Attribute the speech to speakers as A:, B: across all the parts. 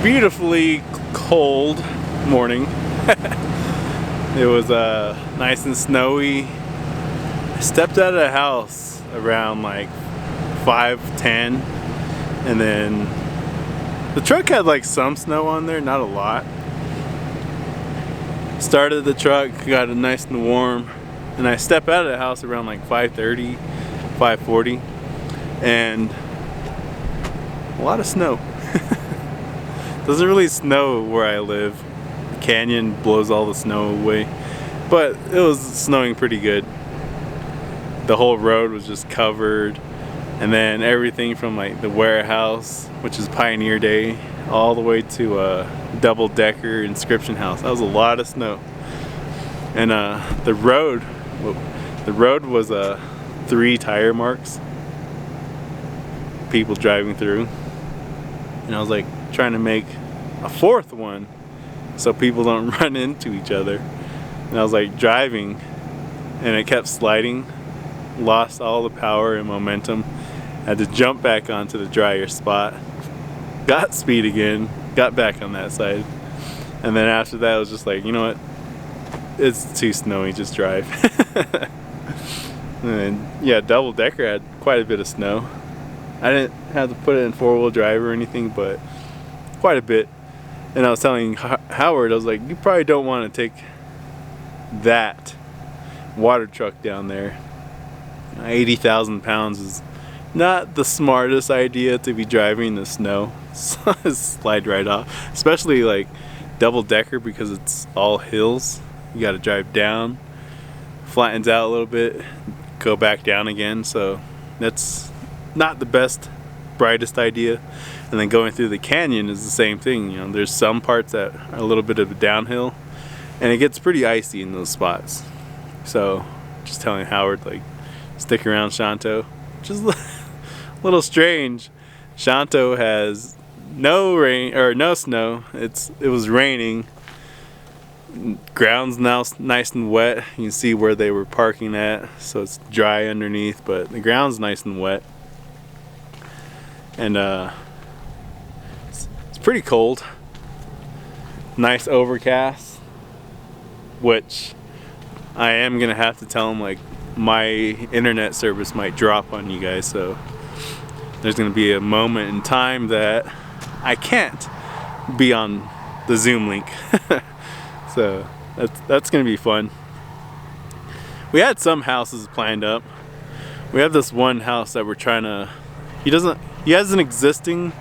A: beautifully cold morning. It was nice and snowy. I stepped out of the house around like 5:10, and then the truck had like some snow on there, not a lot. Started the truck, got it nice and warm, and I step out of the house around like 5:30, 5:40, and a lot of snow. Doesn't really snow where I live. The canyon blows all the snow away, but it was snowing pretty good. The whole road was just covered, and then everything from like the warehouse, which is Pioneer Day, all the way to a double-decker inscription house. That was a lot of snow. And the road was 3 tire marks, people driving through, and I was like trying to make a 4th one so people don't run into each other. And I was like driving, and it kept sliding, lost all the power and momentum, had to jump back onto the drier spot, got speed again, got back on that side, and then after that it was just like, you know what, it's too snowy, just drive. And yeah, double-decker had quite a bit of snow. I didn't have to put it in 4-wheel drive or anything, but quite a bit. And I was telling Howard, I was like, you probably don't want to take that water truck down there. 80,000 pounds is not the smartest idea to be driving in the snow. Slide right off, especially like double-decker, because it's all hills. You got to drive down, flattens out a little bit, go back down again, so that's not the best, brightest idea. And then going through the canyon is the same thing. You know, there's some parts that are a little bit of a downhill, and it gets pretty icy in those spots. So just telling Howard, like, stick around Shanto. Just a little strange. Shanto has no rain or no snow. It was raining. Ground's now nice and wet. You can see where they were parking at, so it's dry underneath, but the ground's nice and wet. And it's pretty cold. Nice overcast, which I am gonna have to tell them, like, my internet service might drop on you guys, so there's gonna be a moment in time that I can't be on the Zoom link. So that's gonna be fun. We had some houses planned up. We have this one house that we're trying to, he has an existing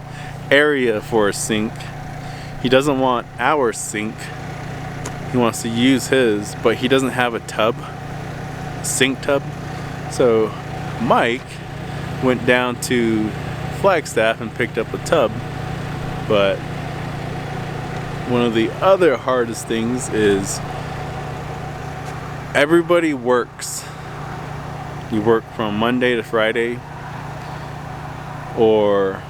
A: area for a sink. He doesn't want our sink. He wants to use his, but he doesn't have a tub, sink tub. So Mike went down to Flagstaff and picked up a tub. But one of the other hardest things is everybody works. You work from Monday to Friday, or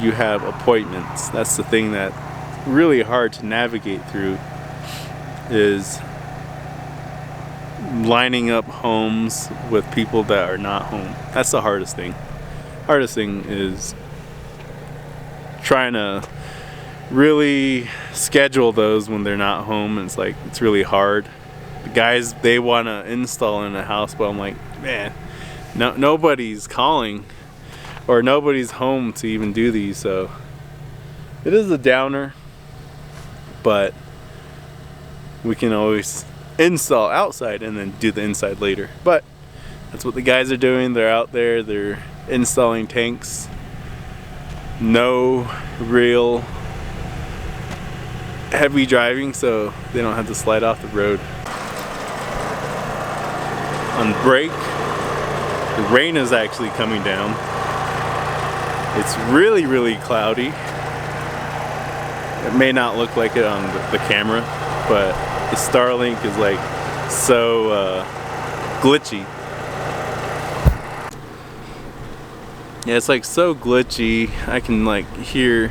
A: you have appointments. That's the thing that's really hard to navigate through, is lining up homes with people that are not home. That's the hardest thing. Hardest thing is trying to really schedule those when they're not home. And it's really hard. The guys, they want to install in a house, but I'm like, man, nobody's calling, or nobody's home to even do these. So it is a downer, but we can always install outside and then do the inside later. But that's what the guys are doing. They're out there, they're installing tanks. No real heavy driving, so they don't have to slide off the road. On break, the rain is actually coming down. It's really, really cloudy. It may not look like it on the camera, but the Starlink is like so glitchy. Yeah, it's like so glitchy. I can like hear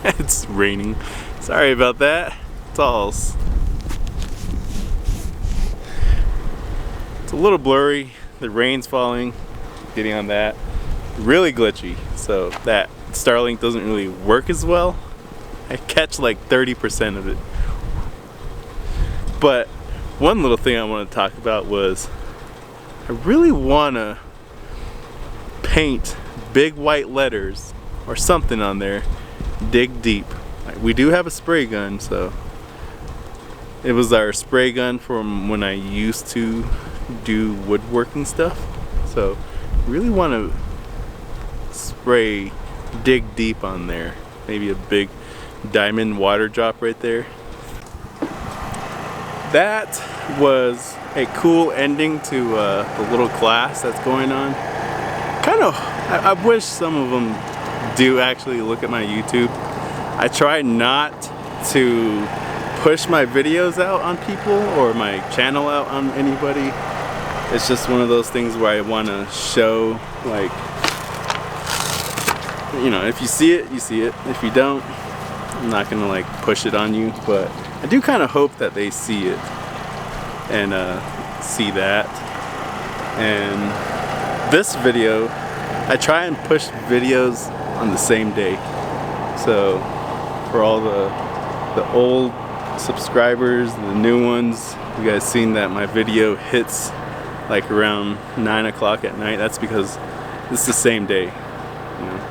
A: it's raining. Sorry about that. It's a little blurry. The rain's falling. Getting on that. Really glitchy. So that Starlink doesn't really work as well. I catch like 30% of it. But one little thing I want to talk about was I really want to paint big white letters or something on there, dig deep. We do have a spray gun, so it was our spray gun from when I used to do woodworking stuff. So really want to spray dig deep on there. Maybe a big diamond water drop right there. That was a cool ending to the little class that's going on. I wish some of them do actually look at my YouTube. I try not to push my videos out on people or my channel out on anybody. It's just one of those things where I want to show, like, you know, if you see it, you see it. If you don't, I'm not gonna like push it on you, but I do kind of hope that they see it and see that. And this video, I try and push videos on the same day. So for all the old subscribers, the new ones, you guys seen that my video hits like around 9 o'clock at night. That's because it's the same day, you know.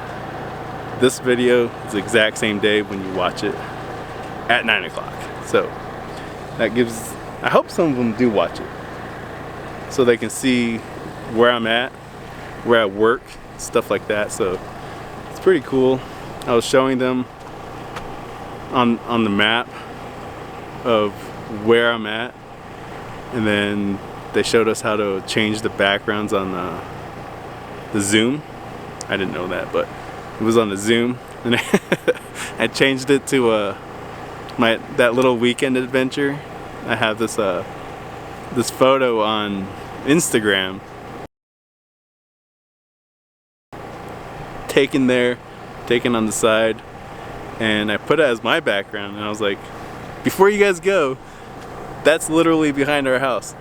A: This video is the exact same day when you watch it at 9 o'clock. So that gives, I hope some of them do watch it so they can see where I'm at, where I work, stuff like that. So it's pretty cool. I was showing them on the map of where I'm at, and then they showed us how to change the backgrounds on the Zoom. I didn't know that, but it was on the Zoom, and I changed it to that little weekend adventure. I have this this photo on Instagram taken on the side, and I put it as my background, and I was like, before you guys go, that's literally behind our house.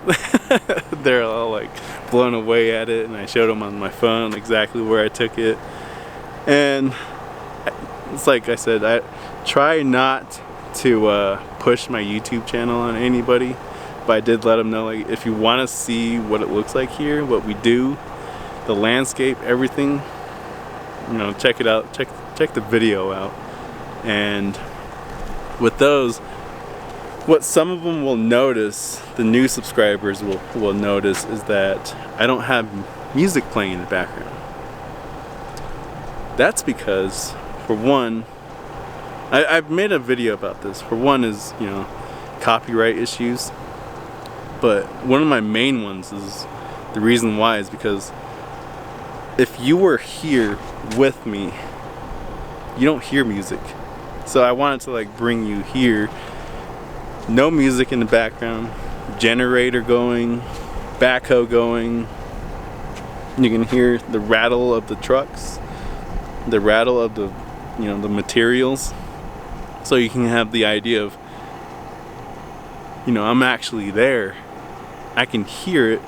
A: They're all like blown away at it, and I showed them on my phone exactly where I took it. And it's like I said, I try not to push my YouTube channel on anybody, but I did let them know, like, if you want to see what it looks like here, what we do, the landscape, everything, you know, check it out, check the video out. And with those, what some of them will notice, the new subscribers will notice, is that I don't have music playing in the background. That's because, for one, I've made a video about this. For one is, you know, copyright issues. But one of my main ones is, the reason why is because if you were here with me, you don't hear music. So I wanted to like bring you here. No music in the background, generator going, backhoe going. You can hear the rattle of the trucks, the rattle of the, you know, the materials. So you can have the idea of, you know, I'm actually there. I can hear it,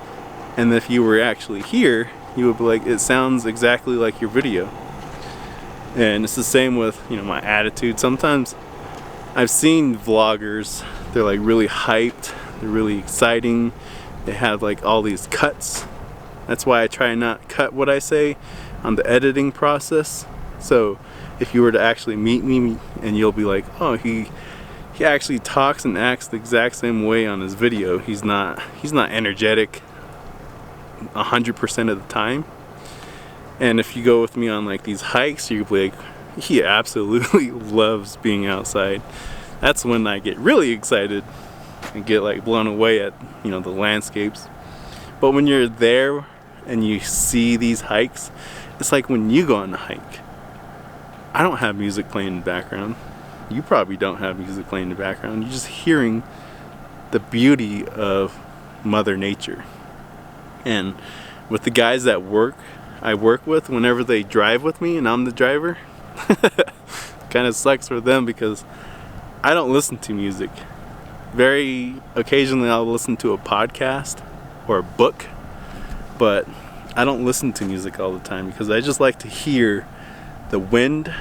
A: and if you were actually here, you would be like, it sounds exactly like your video. And it's the same with, you know, my attitude. Sometimes I've seen vloggers, they're like really hyped, they're really exciting, they have like all these cuts. That's why I try not cut what I say on the editing process. So if you were to actually meet me, and you'll be like, oh, he actually talks and acts the exact same way on his video. He's not energetic 100% of the time. And if you go with me on like these hikes, you'll be like, he absolutely loves being outside. That's when I get really excited and get like blown away at, you know, the landscapes. But when you're there and you see these hikes, it's like when you go on a hike. I don't have music playing in the background. You probably don't have music playing in the background. You're just hearing the beauty of Mother Nature. And with the guys that I work with, whenever they drive with me and I'm the driver, kind of sucks for them because I don't listen to music. Very occasionally I'll listen to a podcast or a book, but I don't listen to music all the time because I just like to hear the wind,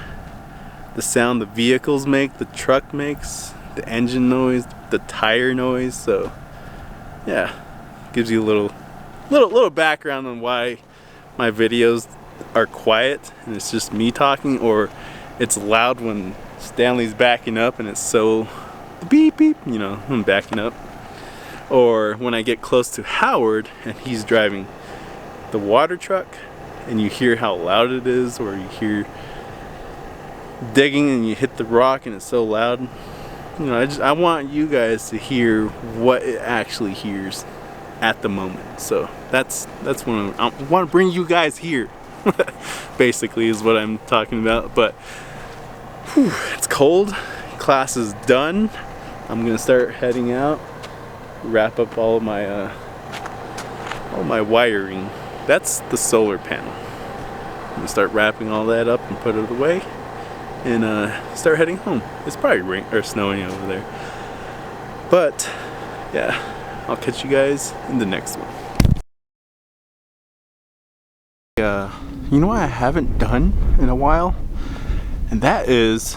A: the sound the vehicles make, the truck makes, the engine noise, the tire noise. So yeah, gives you a little background on why my videos are quiet and it's just me talking, or it's loud when Stanley's backing up and it's so beep beep, you know, I'm backing up. Or when I get close to Howard and he's driving the water truck and you hear how loud it is, or you hear digging and you hit the rock and it's so loud. You know, I want you guys to hear what it actually hears at the moment. So that's when I want to bring you guys here. Basically is what I'm talking about. But whew, it's cold. Class is done. I'm gonna start heading out. Wrap up all my wiring. That's the solar panel. I'm gonna start wrapping all that up and put it away, and start heading home. It's probably rain or snowing over there, but yeah, I'll catch you guys in the next one. You know what I haven't done in a while, and that is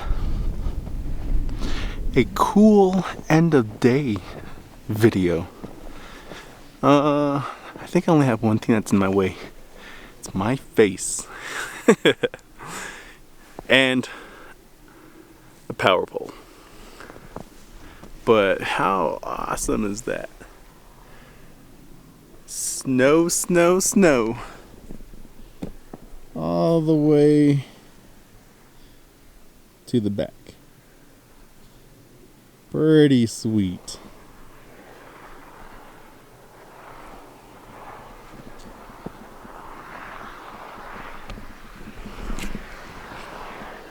A: a cool end of day video. I think I only have one thing that's in my way. It's my face. And a power pole. But how awesome is that? Snow, snow, snow. All the way to the back. Pretty sweet.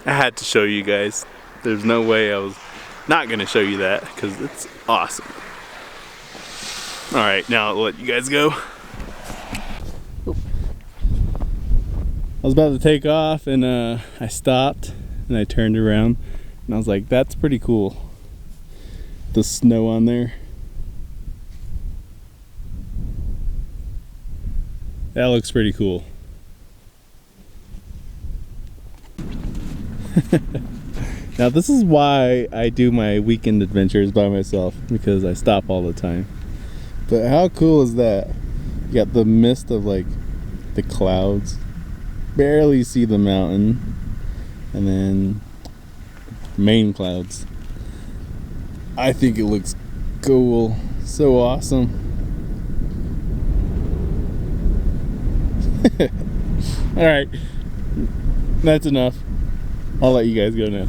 A: I had to show you guys. There's no way I was not gonna show you that, because it's awesome. Alright, now I'll let you guys go. I was about to take off and I stopped and I turned around and I was like, that's pretty cool. The snow on there. That looks pretty cool. Now this is why I do my weekend adventures by myself, because I stop all the time. But how cool is that? You got the mist of like the clouds. Barely see the mountain. And then main clouds. I think it looks cool. So awesome. Alright. That's enough. I'll let you guys go now.